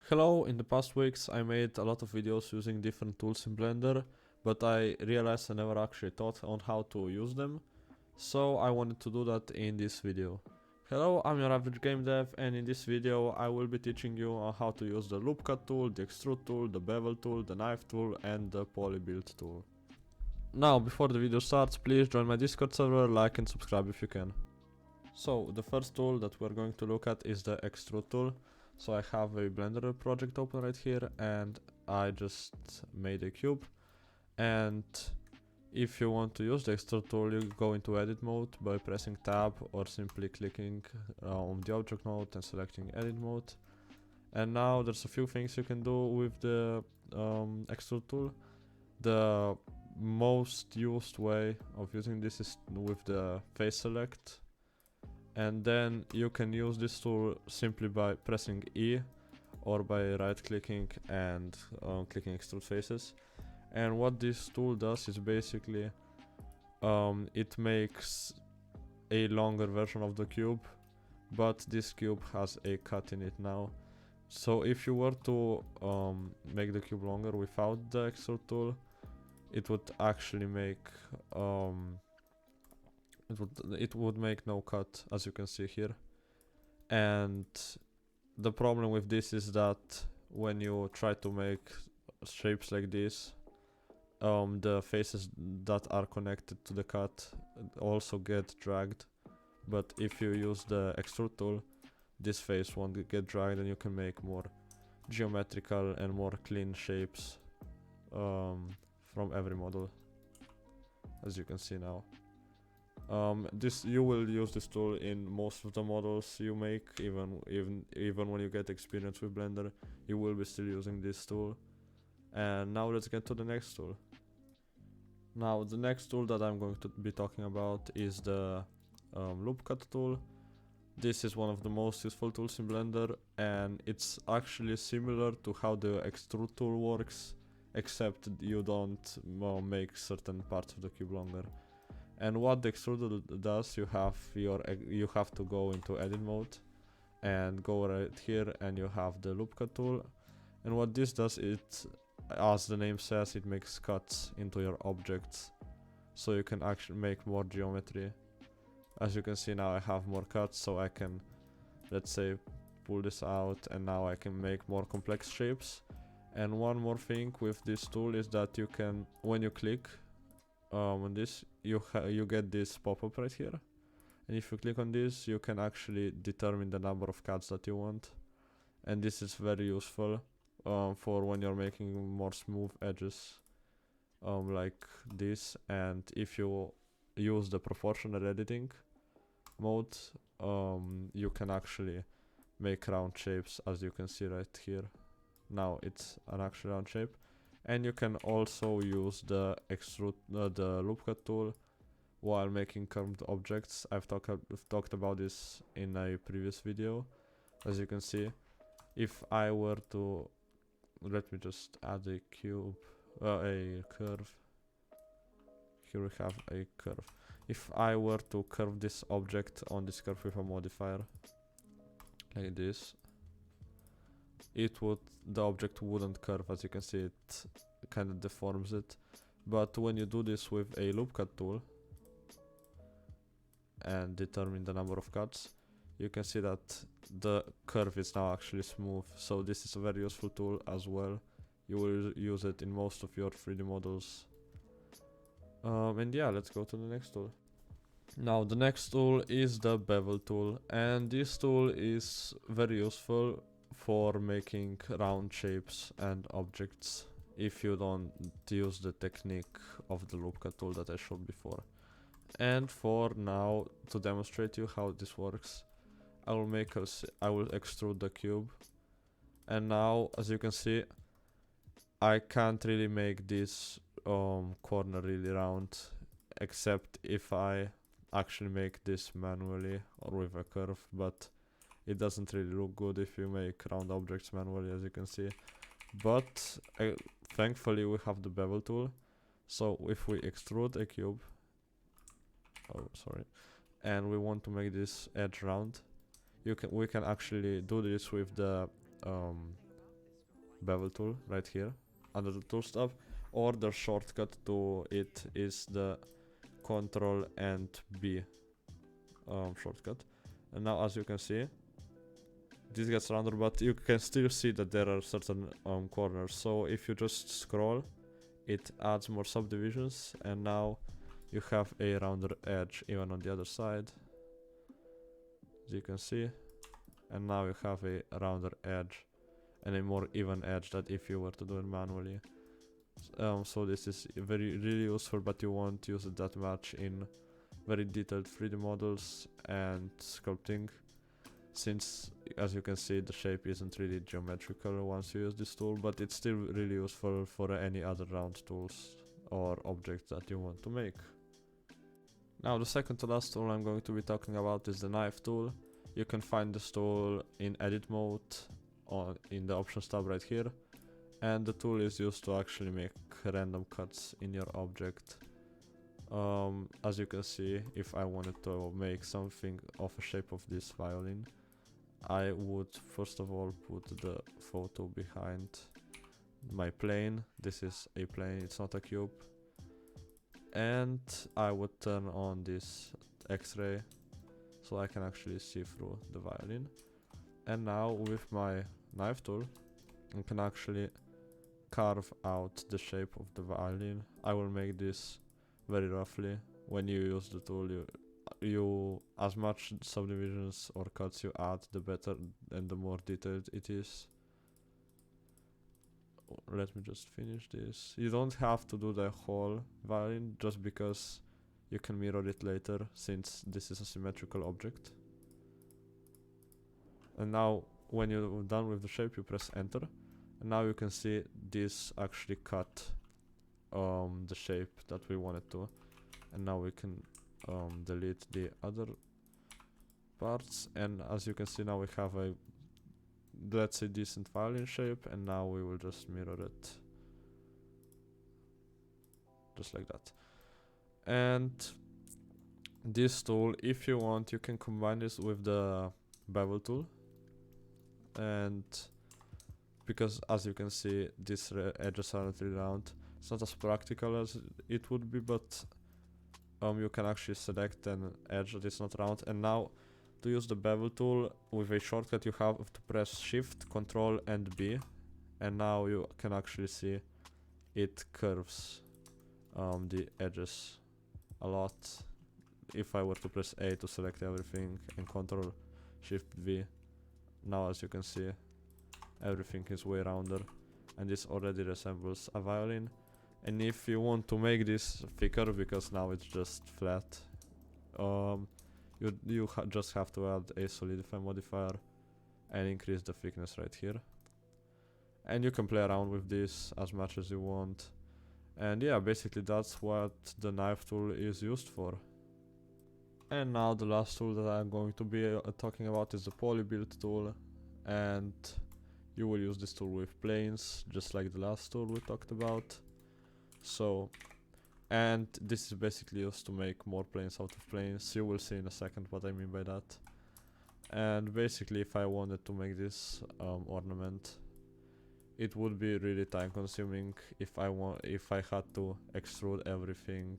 Hello, in the past weeks I made a lot of videos using different tools in Blender, but I realized I never actually taught on how to use them, so I wanted to do that in this video. Hello, I'm your average game dev, and in this video I will be teaching you on how to use the loop cut tool, the extrude tool, the bevel tool, the knife tool and the Polybill tool. Now, before the video starts, please join my Discord server, like and subscribe if you can. So, the first tool that we're going to look at is the extrude tool. So I have a Blender project open right here and I just made a cube, and if you want to use the extrude tool you go into edit mode by pressing tab or simply clicking on the object node and selecting edit mode. And now there's a few things you can do with the extrude tool. The most used way of using this is with the face select. And then you can use this tool simply by pressing E or by right clicking and clicking extrude faces. And what this tool does is basically it makes a longer version of the cube, but this cube has a cut in it now. So if you were to make the cube longer without the extrude tool, it would actually make it would make no cut, as you can see here. And the problem with this is that when you try to make shapes like this, the faces that are connected to the cut also get dragged. But if you use the extrude tool, this face won't get dragged and you can make more geometrical and more clean shapes from every model, as you can see now. You will use this tool in most of the models you make, even when you get experience with Blender, you will be still using this tool. And now let's get to the next tool. Now the next tool that I'm going to be talking about is the loop cut tool. This is one of the most useful tools in Blender, and it's actually similar to how the extrude tool works, except you don't make certain parts of the cube longer. And what the extrude does, you have to go into edit mode and go right here and you have the loop cut tool. And what this does, as the name says, it makes cuts into your objects, so you can actually make more geometry. As you can see now I have more cuts, so I can, let's say, pull this out and now I can make more complex shapes. And one more thing with this tool is that you can, when you click on this, you get this pop-up right here, and if you click on this you can actually determine the number of cuts that you want, and this is very useful for when you're making more smooth edges like this. And if you use the proportional editing mode, you can actually make round shapes, as you can see right here. Now it's an actual round shape. And you can also use the the loop cut tool while making curved objects. I've talked about this in a previous video. As you can see, if I were to, let me just add a cube, a curve. Here we have a curve. If I were to curve this object on this curve with a modifier like this, the object wouldn't curve. As you can see, it kind of deforms it. But when you do this with a loop cut tool and determine the number of cuts, you can see that the curve is now actually smooth. So this is a very useful tool as well. You will use it in most of your 3D models. And yeah, let's go to the next tool. Now the next tool is the Bevel Tool, and this tool is very useful for making round shapes and objects if you don't use the technique of the loop cut tool that I showed before. And for now, to demonstrate you how this works, I will extrude the cube, and now as you can see I can't really make this corner really round, except if I actually make this manually or with a curve, but it doesn't really look good if you make round objects manually, as you can see. But thankfully we have the bevel tool, so if we extrude a cube, and we want to make this edge round, we can actually do this with the Bevel Tool right here under the Tools tab, or the shortcut to it is the Control and B shortcut. And now, as you can see, this gets rounded, but you can still see that there are certain corners. So if you just scroll, it adds more subdivisions, and now you have a rounder edge even on the other side, as you can see. And now you have a rounder edge and a more even edge than if you were to do it manually. So this is really useful, but you won't use it that much in very detailed 3D models and sculpting, since, as you can see, the shape isn't really geometrical once you use this tool, but it's still really useful for any other round tools or objects that you want to make. Now, the second to last tool I'm going to be talking about is the knife tool. You can find this tool in edit mode in the options tab right here, and the tool is used to actually make random cuts in your object. As you can see, if I wanted to make something of a shape of this violin, I would first of all put the photo behind my plane. This is a plane, it's not a cube. And I would turn on this X-ray so I can actually see through the violin. And now with my knife tool, I can actually carve out the shape of the violin. I will make this very roughly. When you use the tool, you as much subdivisions or cuts you add, the better and the more detailed it is. Let me just finish this. You don't have to do the whole violin, just because you can mirror it later, since this is a symmetrical object. And now when you're done with the shape, you press enter, and now you can see this actually cut the shape that we wanted to. And now we can delete the other parts, and as you can see, now we have a, let's say, decent violin shape, and now we will just mirror it just like that. And this tool, if you want, you can combine this with the Bevel Tool, and because as you can see, these edges are not really round. It's not as practical as it would be, but you can actually select an edge that is not round. And now, to use the Bevel Tool with a shortcut, you have to press Shift, Control and B, and now you can actually see it curves the edges a lot. If I were to press A to select everything and Control Shift V, now as you can see, everything is way rounder, and this already resembles a violin. And if you want to make this thicker, because now it's just flat, you just have to add a solidify modifier and increase the thickness right here. And you can play around with this as much as you want. And yeah, basically that's what the knife tool is used for. And now the last tool that I'm going to be talking about is the Polybill tool, and you will use this tool with planes, just like the last tool we talked about. So, and this is basically used to make more planes out of planes. You will see in a second what I mean by that. And basically, if I wanted to make this ornament, it would be really time consuming if I had to extrude everything.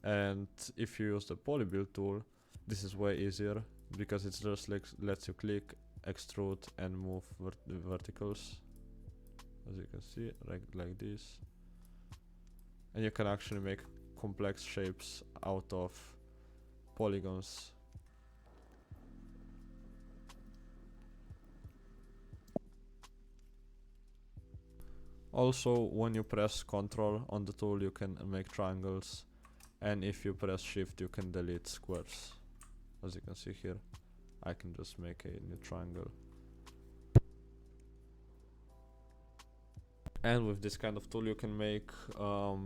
And if you use the Polybill tool, this is way easier, because it's just like lets you click, extrude and move verticals, as you can see, like this. And you can actually make complex shapes out of polygons. Also, when you press Ctrl on the tool, you can make triangles, and if you press Shift, you can delete squares. As you can see here, I can just make a new triangle. And with this kind of tool, you can make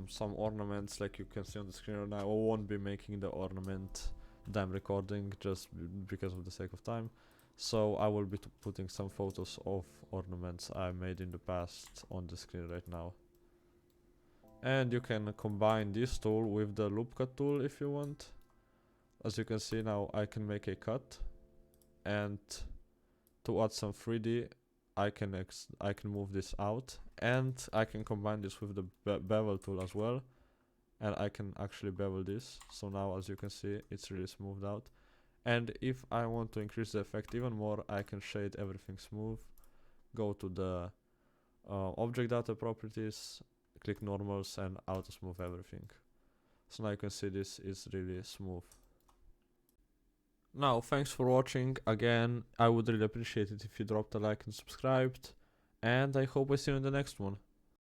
some ornaments, like you can see on the screen right now. I won't be making the ornament that I'm recording, just because of the sake of time. So I will be putting some photos of ornaments I made in the past on the screen right now. And you can combine this tool with the loop cut tool if you want. As you can see now, I can make a cut, and to add some 3D, I can move this out, and I can combine this with the bevel tool as well, and I can actually bevel this. So now, as you can see, it's really smoothed out. And if I want to increase the effect even more, I can shade everything smooth, go to the object data properties, click normals, and auto smooth everything. So now you can see this is really smooth. Now, thanks for watching. Again, I would really appreciate it if you dropped a like and subscribed, and I hope I see you in the next one.